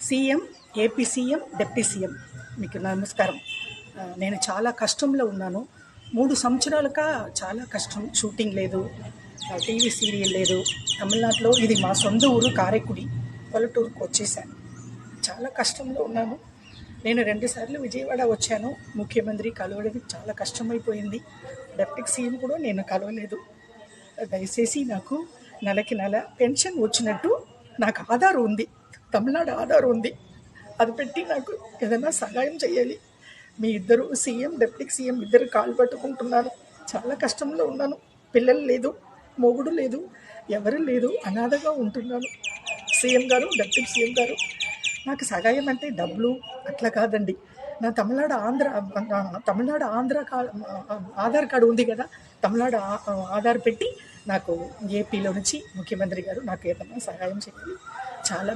CM, AP CM, deputy CM మీకు నమస్కారం. నేను చాలా కష్టంలో ఉన్నాను. 3 సంవత్సరాలుగా చాలా కష్టం. షూటింగ్ లేదు, టీవీ సీరియల్ లేదు. తమిళనాడులో ఇది మా సొంత ఊరు కారైకుడి, పల్లెటూరుకు వచ్చేసాను. చాలా కష్టంలో ఉన్నాను. నేను 2 సార్లు విజయవాడ వచ్చాను. ముఖ్యమంత్రి కలవడానికి చాలా కష్టమైపోయింది. డిప్యూటీ సీఎం కూడా నేను కలవలేదు. దయచేసి నాకు నెలకి నెల పెన్షన్ వచ్చినట్టు నాకు ఆధార్ ఉంది, తమిళనాడు ఆధార్ ఉంది, అది పెట్టి నాకు ఏదైనా సహాయం చేయాలి. మీ ఇద్దరు సీఎం, డిప్యూటీ సీఎం ఇద్దరు కాలు పట్టుకుంటున్నాను. చాలా కష్టంలో ఉన్నాను. పిల్లలు లేదు, మొగుడు లేదు, ఎవరు లేదు, అనాథగా ఉంటున్నాను. సీఎం గారు, డిప్యూటీ సీఎం గారు, నాకు సహాయం అంటే డబ్బులు అట్లా కాదండి. నా తమిళనాడు ఆంధ్ర ఆధార్ కార్డు ఉంది కదా, తమిళనాడు ఆధార్ పెట్టి నాకు ఏపీలో నుంచి ముఖ్యమంత్రి గారు నాకు ఏదైనా సహాయం చేయాలి. చాలా